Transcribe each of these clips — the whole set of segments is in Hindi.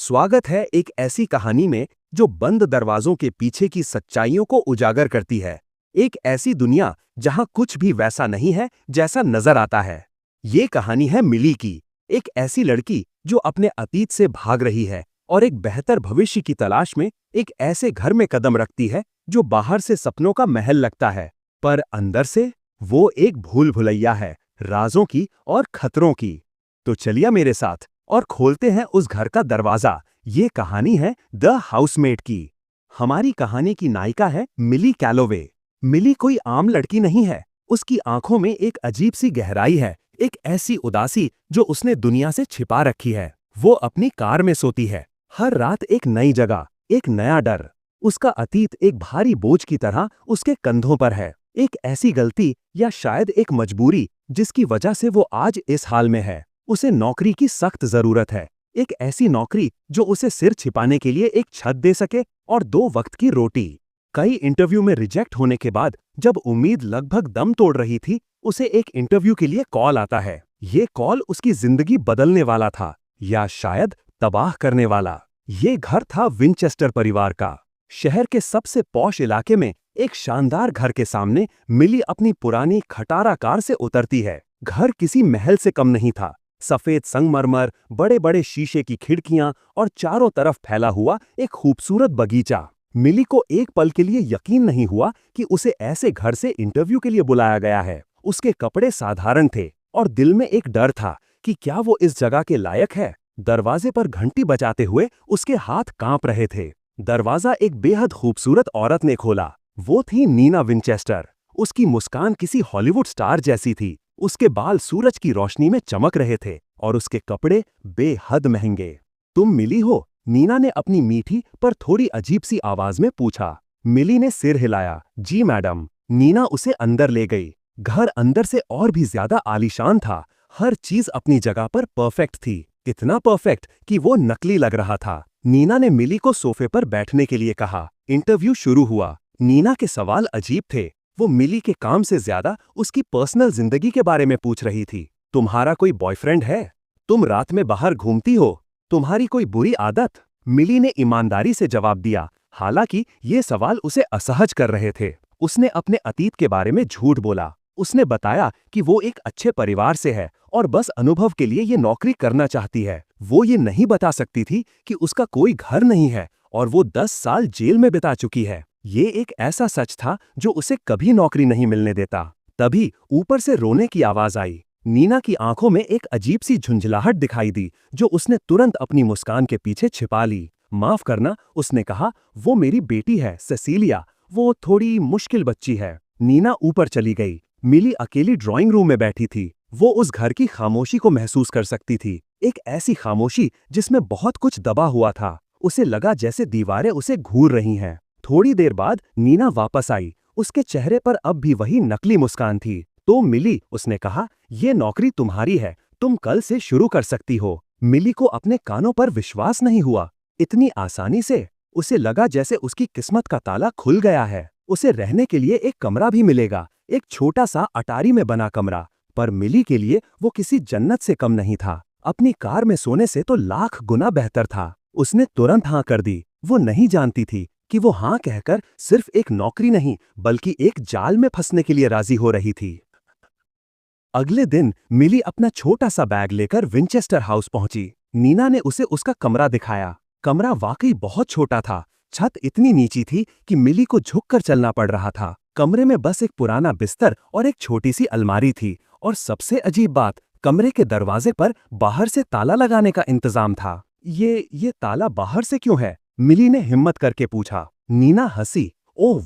स्वागत है एक ऐसी कहानी में जो बंद दरवाजों के पीछे की सच्चाइयों को उजागर करती है। एक ऐसी दुनिया जहां कुछ भी वैसा नहीं है जैसा नजर आता है। ये कहानी है मिली की, एक ऐसी लड़की जो अपने अतीत से भाग रही है और एक बेहतर भविष्य की तलाश में एक ऐसे घर में कदम रखती है जो बाहर से सपनों का महल लगता है, पर अंदर से वो एक भूल भुलैया है, राजों की और खतरों की। तो चलिए मेरे साथ और खोलते हैं उस घर का दरवाजा। ये कहानी है द हाउसमेट की। हमारी कहानी की नायिका है मिली कैलोवे। मिली कोई आम लड़की नहीं है। उसकी आंखों में एक अजीब सी गहराई है, एक ऐसी उदासी जो उसने दुनिया से छिपा रखी है। वो अपनी कार में सोती है, हर रात एक नई जगह, एक नया डर। उसका अतीत एक भारी बोझ की तरह उसके कंधों पर है। एक ऐसी गलती या शायद एक मजबूरी जिसकी वजह से वो आज इस हाल में है। उसे नौकरी की सख्त जरूरत है, एक ऐसी नौकरी जो उसे सिर छिपाने के लिए एक छत दे सके और 2 वक्त की रोटी। कई इंटरव्यू में रिजेक्ट होने के बाद जब उम्मीद लगभग दम तोड़ रही थी, उसे एक इंटरव्यू के लिए कॉल आता है। ये कॉल उसकी जिंदगी बदलने वाला था, या शायद तबाह करने वाला। ये घर था विंचेस्टर परिवार का। शहर के सबसे पॉश इलाके में एक शानदार घर के सामने मिली अपनी पुरानी खटारा कार से उतरती है। घर किसी महल से कम नहीं था। सफेद संगमरमर, बड़े बड़े शीशे की खिड़कियां और चारों तरफ फैला हुआ एक खूबसूरत बगीचा। मिली को एक पल के लिए यकीन नहीं हुआ कि उसे ऐसे घर से इंटरव्यू के लिए बुलाया गया है। उसके कपड़े साधारण थे और दिल में एक डर था कि क्या वो इस जगह के लायक है। दरवाजे पर घंटी बजाते हुए उसके हाथ कांप रहे थे। दरवाजा एक बेहद खूबसूरत औरत ने खोला। वो थी नीना विंचेस्टर। उसकी मुस्कान किसी हॉलीवुड स्टार जैसी थी। उसके बाल सूरज की रोशनी में चमक रहे थे और उसके कपड़े बेहद महंगे। तुम मिली हो? नीना ने अपनी मीठी पर थोड़ी अजीब सी आवाज में पूछा। मिली ने सिर हिलाया। जी मैडम। नीना उसे अंदर ले गई। घर अंदर से और भी ज्यादा आलीशान था। हर चीज अपनी जगह पर परफेक्ट थी, इतना परफेक्ट कि वो नकली लग रहा था। नीना ने मिली को सोफे पर बैठने के लिए कहा। इंटरव्यू शुरू हुआ। नीना के सवाल अजीब थे। वो मिली के काम से ज्यादा उसकी पर्सनल जिंदगी के बारे में पूछ रही थी। तुम्हारा कोई बॉयफ्रेंड है? तुम रात में बाहर घूमती हो? तुम्हारी कोई बुरी आदत? मिली ने ईमानदारी से जवाब दिया, हालांकि ये सवाल उसे असहज कर रहे थे। उसने अपने अतीत के बारे में झूठ बोला। उसने बताया कि वो एक अच्छे परिवार से है और बस अनुभव के लिए ये नौकरी करना चाहती है। वो ये नहीं बता सकती थी कि उसका कोई घर नहीं है और वो 10 साल जेल में बिता चुकी है। ये एक ऐसा सच था जो उसे कभी नौकरी नहीं मिलने देता। तभी ऊपर से रोने की आवाज आई। नीना की आंखों में एक अजीब सी झुंझलाहट दिखाई दी जो उसने तुरंत अपनी मुस्कान के पीछे छिपा ली। माफ करना, उसने कहा, वो मेरी बेटी है सेसिलिया। वो थोड़ी मुश्किल बच्ची है। नीना ऊपर चली गई। मिली अकेली ड्राइंग रूम में बैठी थी। वो उस घर की खामोशी को महसूस कर सकती थी, एक ऐसी खामोशी जिसमें बहुत कुछ दबा हुआ था। उसे लगा जैसे दीवारें उसे घूर रही हैं। थोड़ी देर बाद नीना वापस आई। उसके चेहरे पर अब भी वही नकली मुस्कान थी। तो मिली, उसने कहा, ये नौकरी तुम्हारी है, तुम कल से शुरू कर सकती हो। मिली को अपने कानों पर विश्वास नहीं हुआ। इतनी आसानी से? उसे लगा जैसे उसकी किस्मत का ताला खुल गया है। उसे रहने के लिए एक कमरा भी मिलेगा, एक छोटा सा अटारी में बना कमरा। पर मिली के लिए वो किसी जन्नत से कम नहीं था। अपनी कार में सोने से तो लाख गुना बेहतर था। उसने तुरंत हाँ कर दी। वो नहीं जानती थी कि वो हाँ कहकर सिर्फ एक नौकरी नहीं बल्कि एक जाल में फंसने के लिए राजी हो रही थी। अगले दिन मिली अपना छोटा सा बैग लेकर विंचेस्टर हाउस पहुंची। नीना ने उसे उसका कमरा दिखाया। कमरा वाकई बहुत छोटा था। छत इतनी नीची थी कि मिली को झुककर चलना पड़ रहा था। कमरे में बस एक पुराना बिस्तर और एक छोटी सी अलमारी थी। और सबसे अजीब बात, कमरे के दरवाजे पर बाहर से ताला लगाने का इंतजाम था। ये ताला बाहर से क्यों है? मिली ने हिम्मत करके पूछा। नीना हंसी। ओह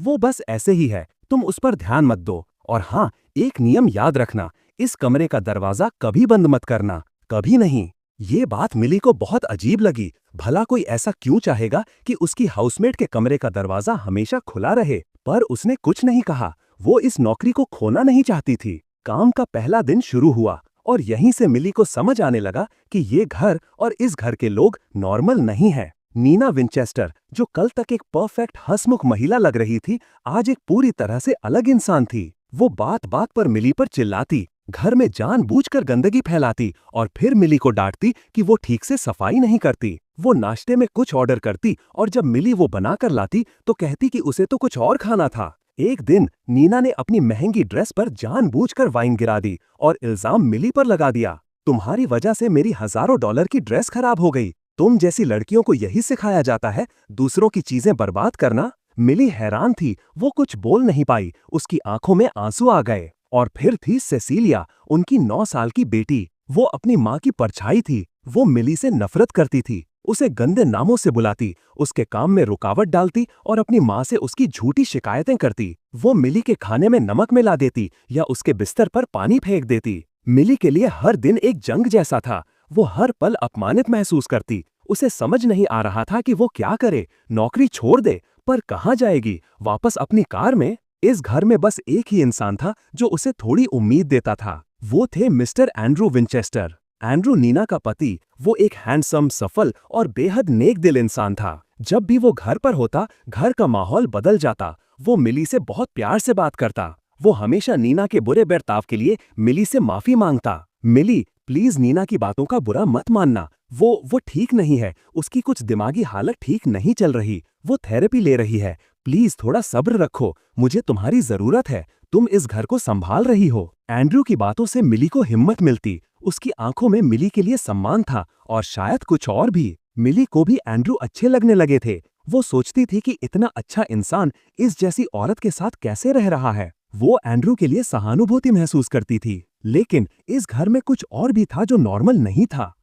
वो बस ऐसे ही है, तुम उस पर ध्यान मत दो। और हाँ, एक नियम याद रखना, इस कमरे का दरवाजा कभी बंद मत करना, कभी नहीं। ये बात मिली को बहुत अजीब लगी। भला कोई ऐसा क्यों चाहेगा कि उसकी हाउसमेट के कमरे का दरवाजा हमेशा खुला रहे? पर उसने कुछ नहीं कहा। वो इस नौकरी को खोना नहीं चाहती थी। काम का पहला दिन शुरू हुआ और यहीं से मिली को समझ आने लगा कि ये घर और इस घर के लोग नॉर्मल नहीं है। नीना विंचेस्टर, जो कल तक एक परफेक्ट हंसमुख महिला लग रही थी, आज एक पूरी तरह से अलग इंसान थी। वो बात बात पर मिली पर चिल्लाती, घर में जानबूझकर गंदगी फैलाती और फिर मिली को डांटती कि वो ठीक से सफाई नहीं करती। वो नाश्ते में कुछ ऑर्डर करती और जब मिली वो बनाकर लाती तो कहती कि उसे तो कुछ और खाना था। एक दिन नीना ने अपनी महंगी ड्रेस पर जानबूझकर वाइन गिरा दी और इल्जाम मिली पर लगा दिया। तुम्हारी वजह से मेरी हजारों डॉलर की ड्रेस खराब हो गई। तुम जैसी लड़कियों को यही सिखाया जाता है, दूसरों की चीजें बर्बाद करना। मिली हैरान थी, वो कुछ बोल नहीं पाई, उसकी आंखों में आंसू आ गए। और फिर थी सेसिलिया, उनकी 9 साल की बेटी। वो अपनी माँ की परछाई थी। वो मिली से नफरत करती थी, उसे गंदे नामों से बुलाती, उसके काम में रुकावट डालती और अपनी माँ से उसकी झूठी शिकायतें करती। वो मिली के खाने में नमक मिला देती या उसके बिस्तर पर पानी फेंक देती। मिली के लिए हर दिन एक जंग जैसा था। वो हर पल अपमानित महसूस करती। उसे समझ नहीं आ रहा था कि वो क्या करे। नौकरी छोड़ दे, पर कहाँ जाएगी? वापस अपनी कार में? इस घर में बस एक ही इंसान था जो उसे थोड़ी उम्मीद देता था। वो थे mister Andrew Winchester. Andrew Nina का पति। वो एक हैंडसम, सफल और बेहद नेक दिल इंसान था। जब भी वो घर पर होता, घर का माहौल बदल जाता। वो मिली से बहुत प्यार से बात करता। वो हमेशा नीना के बुरे बर्ताव के लिए मिली से माफी मांगता। मिली, प्लीज नीना की बातों का बुरा मत मानना। वो ठीक नहीं है, उसकी कुछ दिमागी हालत ठीक नहीं चल रही। वो थेरेपी ले रही है। प्लीज थोड़ा सब्र रखो, मुझे तुम्हारी जरूरत है। तुम इस घर को संभाल रही हो। एंड्रू की बातों से मिली को हिम्मत मिलती। उसकी आंखों में मिली के लिए सम्मान था और शायद कुछ और भी। मिली को भी एंड्रू अच्छे लगने लगे थे। वो सोचती थी कि इतना अच्छा इंसान इस जैसी औरत के साथ कैसे रह रहा है। वो एंड्रू के लिए सहानुभूति महसूस करती थी। लेकिन इस घर में कुछ और भी था जो नॉर्मल नहीं था।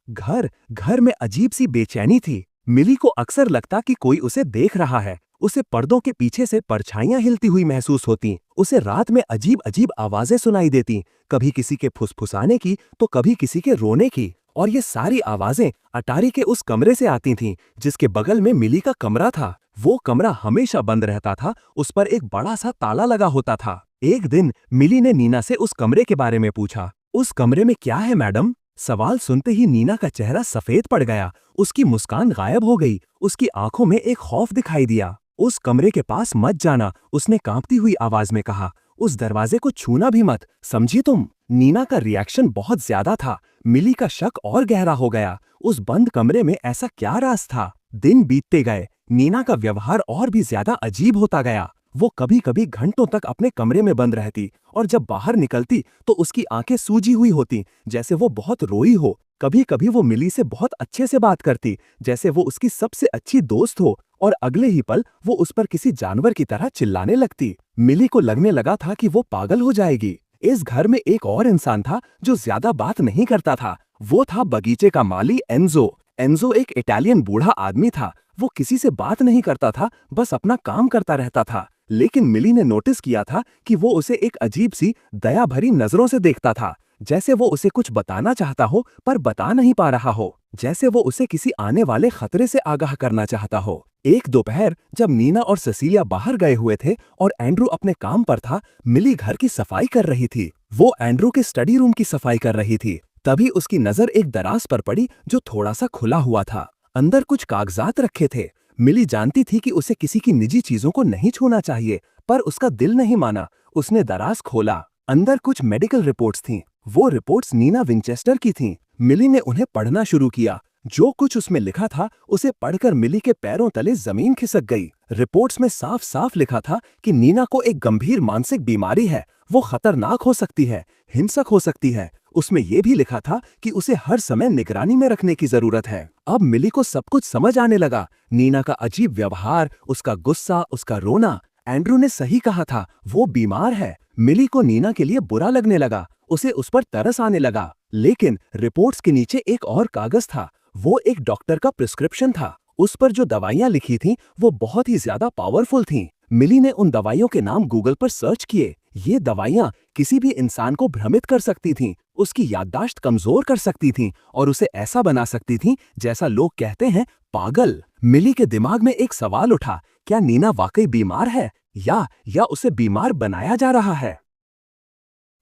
घर में अजीब सी बेचैनी थी। मिली को अक्सर लगता कि कोई उसे देख रहा है। उसे पर्दों के पीछे से परछाइयां हिलती हुई महसूस होती। उसे रात में अजीब अजीब आवाजें सुनाई देती, कभी किसी के फुसफुसाने की तो कभी किसी के रोने की। और ये सारी आवाजें अटारी के उस कमरे से आती थीं, जिसके बगल में मिली का कमरा था। वो कमरा हमेशा बंद रहता था, उस पर एक बड़ा सा ताला लगा होता था। एक दिन मिली ने नीना से उस कमरे के बारे में पूछा। उस कमरे में क्या है मैडम? सवाल सुनते ही नीना का चेहरा सफेद पड़ गया। उसकी मुस्कान गायब हो गई। उसकी आंखों में एक खौफ दिखाई दिया। उस कमरे के पास मत जाना, उसने कांपती हुई आवाज में कहा। उस दरवाजे को छूना भी मत, समझी तुम? नीना का रिएक्शन बहुत ज्यादा था। मिली का शक और गहरा हो गया। उस बंद कमरे में ऐसा क्या राज था? दिन बीतते गए, नीना का व्यवहार और भी ज्यादा अजीब होता गया। वो कभी कभी घंटों तक अपने कमरे में बंद रहती और जब बाहर निकलती तो उसकी आंखें सूजी हुई होती, जैसे वो बहुत रोई हो। कभी कभी वो मिली से बहुत अच्छे से बात करती, जैसे वो उसकी सबसे अच्छी दोस्त हो, और अगले ही पल वो उस पर किसी जानवर की तरह चिल्लाने लगती। मिली को लगने लगा था कि वो पागल हो जाएगी। इस घर में एक और इंसान था जो ज्यादा बात नहीं करता था। वो था बगीचे का माली एंजो। एंजो एक इटालियन बूढ़ा आदमी था। वो किसी से बात नहीं करता था, बस अपना काम करता रहता था। लेकिन मिली ने नोटिस किया था कि वो उसे एक अजीब सी दया भरी नजरों से देखता था, जैसे वो उसे कुछ बताना चाहता हो पर बता नहीं पा रहा हो, जैसे वो उसे किसी आने वाले खतरे से आगाह करना चाहता हो। एक दोपहर जब नीना और सेसिलिया बाहर गए हुए थे और एंड्रू अपने काम पर था, मिली घर की सफाई कर रही थी। वो एंड्रू के स्टडी रूम की सफाई कर रही थी। तभी उसकी नजर एक दराज पर पड़ी जो थोड़ा सा खुला हुआ था। अंदर कुछ कागजात रखे थे। मिली जानती थी कि उसे किसी की निजी चीजों को नहीं छूना चाहिए, पर उसका दिल नहीं माना। उसने दराज खोला। अंदर कुछ मेडिकल रिपोर्ट्स थीं। वो रिपोर्ट्स नीना विंचेस्टर की थीं। मिली ने उन्हें पढ़ना शुरू किया। जो कुछ उसमें लिखा था उसे पढ़कर मिली के पैरों तले जमीन खिसक गई। रिपोर्ट्स में साफ साफ लिखा था कि नीना को एक गंभीर मानसिक बीमारी है। वो खतरनाक हो सकती है, हिंसक हो सकती है। उसमें यह भी लिखा था कि उसे हर समय निगरानी में रखने की जरूरत है। अब मिली को सब कुछ समझ आने लगा। नीना का अजीब व्यवहार, उसका गुस्सा, उसका रोना। एंड्रू ने सही कहा था, वो बीमार है। मिली को नीना के लिए बुरा लगने लगा। उसे उस पर तरस आने लगा। लेकिन रिपोर्ट्स के नीचे एक और कागज था। वो एक डॉक्टर का प्रिस्क्रिप्शन था। उस पर जो दवाइयां लिखी थीं वो बहुत ही ज्यादा पावरफुल थीं। मिली ने उन दवाइयों के नाम गूगल पर सर्च किए। ये दवाइयां किसी भी इंसान को भ्रमित कर सकती थीं, उसकी याददाश्त कमजोर कर सकती थीं और उसे ऐसा बना सकती थीं जैसा लोग कहते हैं, पागल। मिली के दिमाग में एक सवाल उठा, क्या नीना वाकई बीमार है या उसे बीमार बनाया जा रहा है?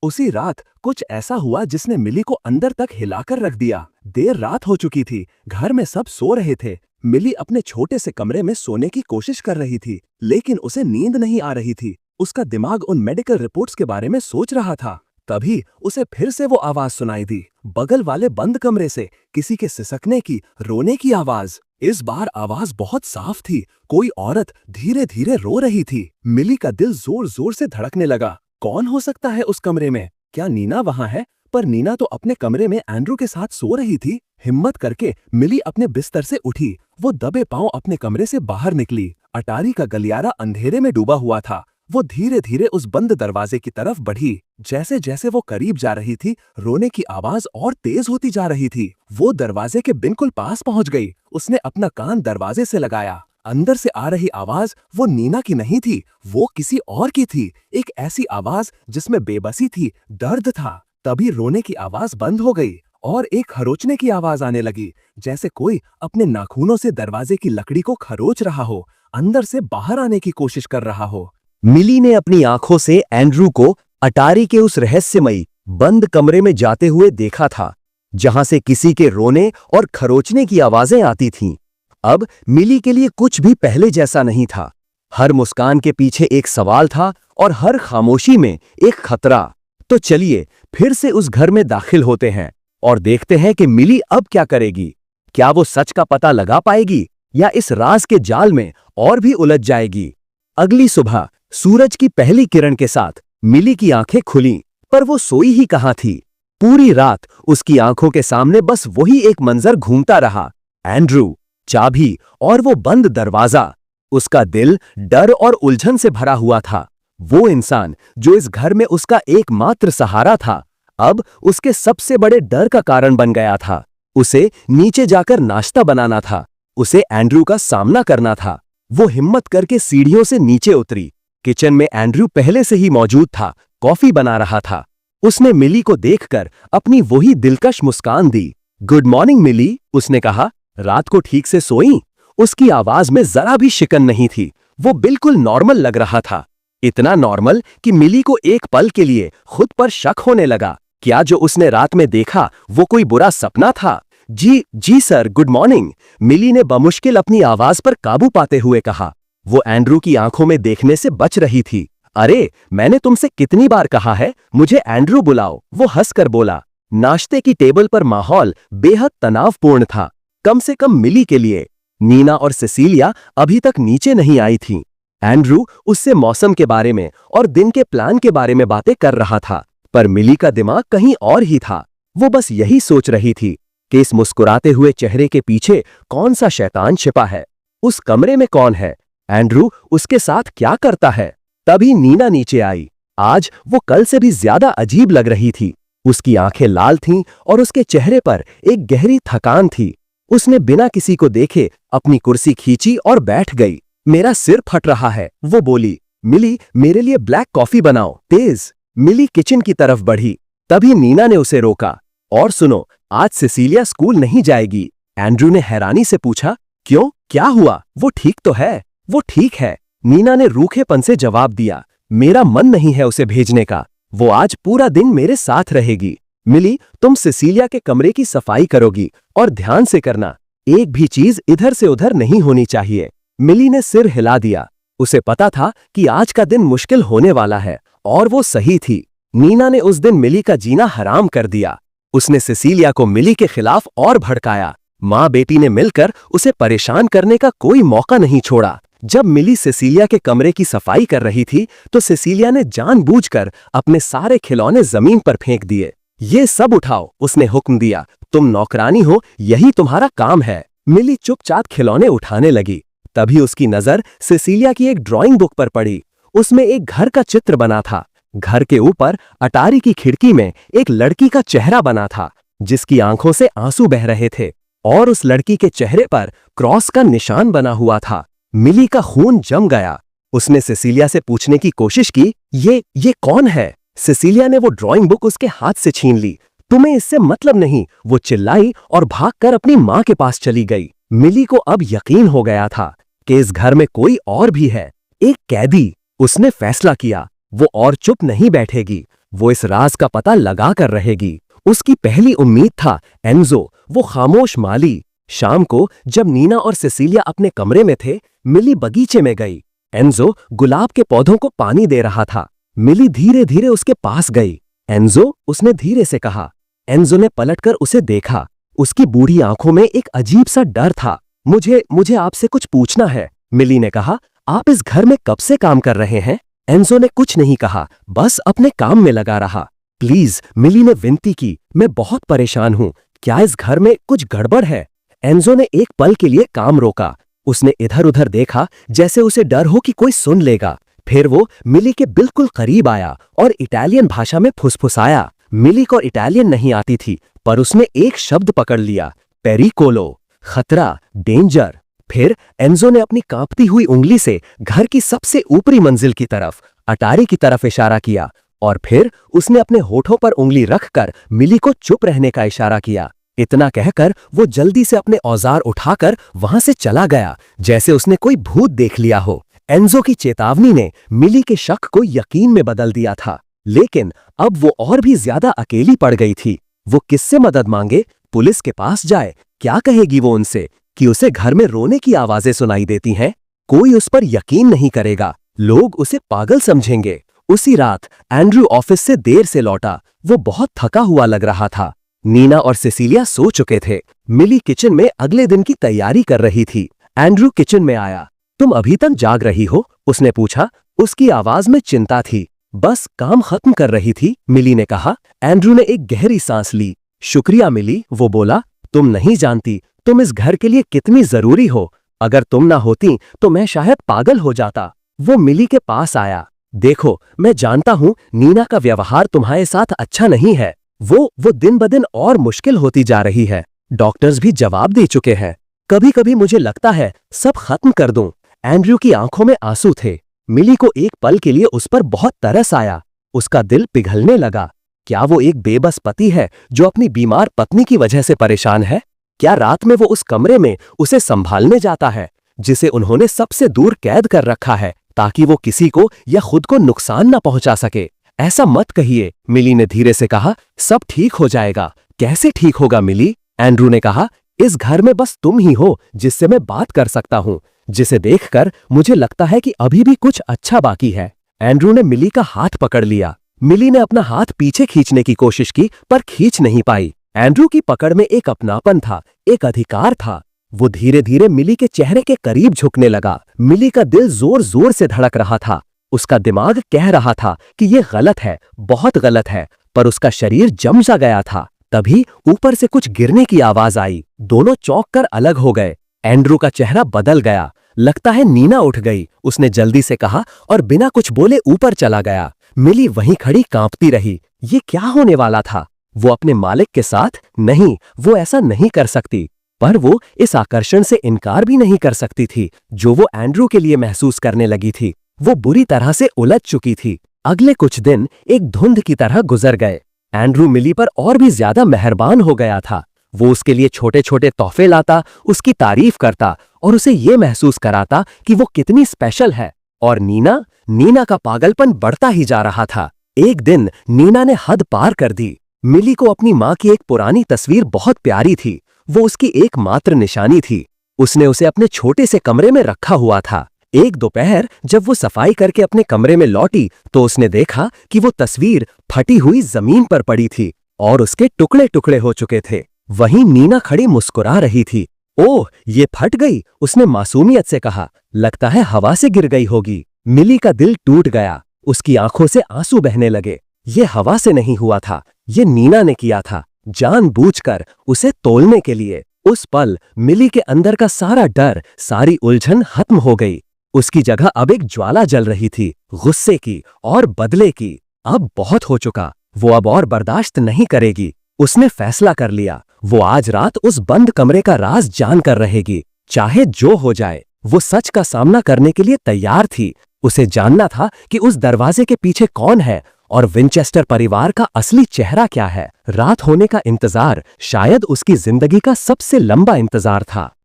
उसी रात कुछ ऐसा हुआ जिसने मिली को अंदर तक हिलाकर रख दिया। देर रात हो चुकी थी, घर में सब सो रहे थे। मिली अपने छोटे से कमरे में सोने की कोशिश कर रही थी, लेकिन उसे नींद नहीं आ रही थी। उसका दिमाग उन मेडिकल रिपोर्ट्स के बारे में सोच रहा था। तभी उसे फिर से वो आवाज सुनाई दी, बगल वाले बंद कमरे से किसी के सिसकने की, रोने की आवाज। इस बार आवाज बहुत साफ थी, कोई औरत धीरे धीरे रो रही थी। मिली का दिल जोर जोर से धड़कने लगा। कौन हो सकता है उस कमरे में? क्या नीना वहां है? पर नीना तो अपने कमरे में एंड्रू के साथ सो रही थी। हिम्मत करके मिली अपने बिस्तर से उठी। वो दबे पांव अपने कमरे से बाहर निकली। अटारी का गलियारा अंधेरे में डूबा हुआ था। वो धीरे धीरे उस बंद दरवाजे की तरफ बढ़ी। जैसे जैसे वो करीब जा रही थी, रोने की आवाज और तेज होती जा रही थी। वो दरवाजे के बिल्कुल पास पहुंच गई। उसने अपना कान दरवाजे से लगाया। अंदर से आ रही आवाज वो नीना की नहीं थी, वो किसी और की थी। एक ऐसी आवाज जिसमें बेबसी थी, दर्द था। तभी रोने की आवाज बंद हो गई और एक खरोचने की आवाज आने लगी, जैसे कोई अपने नाखूनों से दरवाजे की लकड़ी को खरोच रहा हो, अंदर से बाहर आने की कोशिश कर रहा हो। मिली ने अपनी आंखों से एंड्रू को अटारी के उस रहस्यमयी बंद कमरे में जाते हुए देखा था, जहां से किसी के रोने और खरोचने की आवाजें आती थीं। अब मिली के लिए कुछ भी पहले जैसा नहीं था। हर मुस्कान के पीछे एक सवाल था और हर खामोशी में एक खतरा। तो चलिए फिर से उस घर में दाखिल होते हैं और देखते हैं कि मिली अब क्या करेगी। क्या वो सच का पता लगा पाएगी या इस राज के जाल में और भी उलझ जाएगी? अगली सुबह सूरज की पहली किरण के साथ मिली की आंखें खुलीं, पर वो सोई ही कहां थी। पूरी रात उसकी आंखों के सामने बस वही एक मंजर घूमता रहा, एंड्रू, चाबी और वो बंद दरवाजा। उसका दिल डर और उलझन से भरा हुआ था। वो इंसान जो इस घर में उसका एकमात्र सहारा था, अब उसके सबसे बड़े डर का कारण बन गया था। उसे नीचे जाकर नाश्ता बनाना था, उसे एंड्रू का सामना करना था। वो हिम्मत करके सीढ़ियों से नीचे उतरी। किचन में एंड्रू पहले से ही मौजूद था, कॉफी बना रहा था। उसने मिली को देखकर अपनी वही दिलकश मुस्कान दी। गुड मॉर्निंग मिली, उसने कहा। रात को ठीक से सोई? उसकी आवाज में जरा भी शिकन नहीं थी। वो बिल्कुल नॉर्मल लग रहा था, इतना नॉर्मल कि मिली को एक पल के लिए खुद पर शक होने लगा। क्या जो उसने रात में देखा वो कोई बुरा सपना था? जी सर, गुड मॉर्निंग, मिली ने बमुश्किल अपनी आवाज पर काबू पाते हुए कहा। वो एंड्रू की आंखों में देखने से बच रही थी। अरे, मैंने तुमसे कितनी बार कहा है मुझे एंड्रू बुलाओ, वो हंसकर बोला। नाश्ते की टेबल पर माहौल बेहद तनावपूर्ण था, कम से कम मिली के लिए। नीना और सिसिलिया अभी तक नीचे नहीं आई थीं। एंड्रू उससे मौसम के बारे में और दिन के प्लान के बारे में बातें कर रहा था, पर मिली का दिमाग कहीं और ही था। वो बस यही सोच रही थी कि इस मुस्कुराते हुए चेहरे के पीछे कौन सा शैतान छिपा है, उस कमरे में कौन है, एंड्रू उसके साथ क्या करता है। तभी नीना नीचे आई। आज वो कल से भी ज्यादा अजीब लग रही थी। उसकी आंखें लाल थीं और उसके चेहरे पर एक गहरी थकान थी। उसने बिना किसी को देखे अपनी कुर्सी खींची और बैठ गई। मेरा सिर फट रहा है, वो बोली। मिली, मेरे लिए ब्लैक कॉफी बनाओ, तेज। मिली किचन की तरफ बढ़ी, तभी नीना ने उसे रोका। और सुनो, आज सिसिलिया स्कूल नहीं जाएगी। एंड्रू ने हैरानी से पूछा, क्यों, क्या हुआ? वो ठीक तो है। वो ठीक है, नीना ने रूखेपन से जवाब दिया। मेरा मन नहीं है उसे भेजने का, वो आज पूरा दिन मेरे साथ रहेगी। मिली, तुम सिसिलिया के कमरे की सफाई करोगी और ध्यान से करना, एक भी चीज इधर से उधर नहीं होनी चाहिए। मिली ने सिर हिला दिया। उसे पता था कि आज का दिन मुश्किल होने वाला है, और वो सही थी। नीना ने उस दिन मिली का जीना हराम कर दिया। उसने सिसिलिया को मिली के खिलाफ और भड़काया। माँ बेटी ने मिलकर उसे परेशान करने का कोई मौका नहीं छोड़ा। जब मिली सिसिलिया के कमरे की सफाई कर रही थी तो सिसिलिया ने जानबूझकर अपने सारे खिलौने जमीन पर फेंक दिए। ये सब उठाओ, उसने हुक्म दिया। तुम नौकरानी हो, यही तुम्हारा काम है। मिली चुपचाप खिलौने उठाने लगी। तभी उसकी नजर सिसिलिया की एक ड्राइंग बुक पर पड़ी। उसमें एक घर का चित्र बना था। घर के ऊपर अटारी की खिड़की में एक लड़की का चेहरा बना था, जिसकी आंखों से आंसू बह रहे थे, और उस लड़की के चेहरे पर क्रॉस का निशान बना हुआ था। मिली का खून जम गया। उसने सिसिलिया से पूछने की कोशिश की, ये कौन है? सिसिलिया ने वो ड्राइंग बुक उसके हाथ से छीन ली। तुम्हें इससे मतलब नहीं, वो चिल्लाई और भागकर अपनी माँ के पास चली गई। मिली को अब यकीन हो गया था कि इस घर में कोई और भी है, एक कैदी। उसने फैसला किया, वो और चुप नहीं बैठेगी, वो इस राज का पता लगा कर रहेगी। उसकी पहली उम्मीद था एन्जो, वो खामोश माली। शाम को जब नीना और सिसिलिया अपने कमरे में थे, मिली बगीचे में गई। एन्जो गुलाब के पौधों को पानी दे रहा था। मिली धीरे धीरे उसके पास गई। एन्जो, उसने धीरे से कहा। एन्जो ने पलटकर उसे देखा। उसकी बूढ़ी आंखों में एक अजीब सा डर था। मुझे आपसे कुछ पूछना है, मिली ने कहा। आप इस घर में कब से काम कर रहे हैं? एन्जो ने कुछ नहीं कहा, बस अपने काम में लगा रहा। प्लीज, मिली ने विनती की, मैं बहुत परेशान हूं। क्या इस घर में कुछ गड़बड़ है? एन्जो ने एक पल के लिए काम रोका। उसने इधर उधर देखा, जैसे उसे डर हो कि कोई सुन लेगा। फिर वो मिली के बिल्कुल करीब आया और इटालियन भाषा में फुसफुसाया। मिली को इटालियन नहीं आती थी, पर उसने एक शब्द पकड़ लिया, पेरिकोलो, खतरा, डेंजर। फिर एन्जो ने अपनी कांपती हुई उंगली से घर की सबसे ऊपरी मंजिल की तरफ, अटारी की तरफ इशारा किया, और फिर उसने अपने होठों पर उंगली रखकर मिली को चुप रहने का इशारा किया। इतना कहकर वो जल्दी से अपने औजार उठाकर वहां से चला गया, जैसे उसने कोई भूत देख लिया हो। एन्जो की चेतावनी ने मिली के शक को यकीन में बदल दिया था, लेकिन अब वो और भी ज्यादा अकेली पड़ गई थी। वो किससे मदद मांगे? पुलिस के पास जाए? क्या कहेगी वो उनसे कि उसे घर में रोने की आवाजें सुनाई देती हैं? कोई उस पर यकीन नहीं करेगा, लोग उसे पागल समझेंगे। उसी रात एंड्रू ऑफिस से देर से लौटा। वो बहुत थका हुआ लग रहा था। नीना और सिसिलिया सो चुके थे। मिली किचन में अगले दिन की तैयारी कर रही थी। एंड्रू किचन में आया। तुम अभी तक जाग रही हो? उसने पूछा। उसकी आवाज में चिंता थी। बस काम खत्म कर रही थी, मिली ने कहा। एंड्रू ने एक गहरी सांस ली। शुक्रिया मिली, वो बोला। तुम नहीं जानती तुम इस घर के लिए कितनी जरूरी हो। अगर तुम ना होती तो मैं शायद पागल हो जाता। वो मिली के पास आया। देखो, मैं जानता हूं नीना का व्यवहार तुम्हारे साथ अच्छा नहीं है। वो दिन ब दिन और मुश्किल होती जा रही है। डॉक्टर्स भी जवाब दे चुके हैं। कभी कभी मुझे लगता है सब खत्म कर दूं। एंड्रू की आंखों में आंसू थे। मिली को एक पल के लिए उस पर बहुत तरस आया। उसका दिल पिघलने लगा। क्या वो एक बेबस पति है जो अपनी बीमार पत्नी की वजह से परेशान है? क्या रात में वो उस कमरे में उसे संभालने जाता है जिसे उन्होंने सबसे दूर कैद कर रखा है, ताकि वो किसी को या खुद को नुकसान न पहुंचा सके? ऐसा मत कहिए, मिली ने धीरे से कहा। सब ठीक हो जाएगा। कैसे ठीक होगा मिली? एंड्रू ने कहा। इस घर में बस तुम ही हो जिससे मैं बात कर सकता हूं, जिसे देखकर मुझे लगता है कि अभी भी कुछ अच्छा बाकी है। एंड्रू ने मिली का हाथ पकड़ लिया। मिली ने अपना हाथ पीछे खींचने की कोशिश की, पर खींच नहीं पाई। एंड्रू की पकड़ में एक अपनापन था, एक अधिकार था। वो धीरे धीरे मिली के चेहरे के करीब झुकने लगा। मिली का दिल जोर जोर से धड़क रहा था। उसका दिमाग कह रहा था कि ये गलत है, बहुत गलत है, पर उसका शरीर जम सा गया था। तभी ऊपर से कुछ गिरने की आवाज आई। दोनों चौंक कर अलग हो गए। एंड्रू का चेहरा बदल गया। लगता है नीना उठ गई, उसने जल्दी से कहा, और बिना कुछ बोले ऊपर चला गया। मिली वहीं खड़ी कांपती रही। ये क्या होने वाला था? वो अपने मालिक के साथ? नहीं, वो ऐसा नहीं कर सकती। पर वो इस आकर्षण से इनकार भी नहीं कर सकती थी जो वो एंड्रू के लिए महसूस करने लगी थी। वो बुरी तरह से उलझ चुकी थी। अगले कुछ दिन एक धुंध की तरह गुजर गए। एंड्रू मिली पर और भी ज्यादा मेहरबान हो गया था। वो उसके लिए छोटे छोटे तोहफे लाता, उसकी तारीफ करता और उसे ये महसूस कराता कि वो कितनी स्पेशल है। और नीना का पागलपन बढ़ता ही जा रहा था। एक दिन नीना ने हद पार कर दी। मिली को अपनी माँ की एक पुरानी तस्वीर बहुत प्यारी थी। वो उसकी एकमात्र निशानी थी। उसने उसे अपने छोटे से कमरे में रखा हुआ था। एक दोपहर जब वो सफाई करके अपने कमरे में लौटी तो उसने देखा कि वो तस्वीर फटी हुई जमीन पर पड़ी थी और उसके टुकड़े टुकड़े हो चुके थे। वहीं नीना खड़ी मुस्कुरा रही थी। ओह, ये फट गई, उसने मासूमियत से कहा। लगता है हवा से गिर गई होगी। मिली का दिल टूट गया। उसकी आंखों से आंसू बहने लगे। ये हवा से नहीं हुआ था, ये नीना ने किया था, जानबूझकर, उसे तोलने के लिए। उस पल मिली के अंदर का सारा डर, सारी उलझन खत्म हो गई। उसकी जगह अब एक ज्वाला जल रही थी, गुस्से की और बदले की। अब बहुत हो चुका, वो अब और बर्दाश्त नहीं करेगी। उसने फैसला कर लिया, वो आज रात उस बंद कमरे का राज जानकर रहेगी, चाहे जो हो जाए। वो सच का सामना करने के लिए तैयार थी। उसे जानना था कि उस दरवाजे के पीछे कौन है और विंचेस्टर परिवार का असली चेहरा क्या है। रात होने का इंतजार शायद उसकी जिंदगी का सबसे लंबा इंतजार था।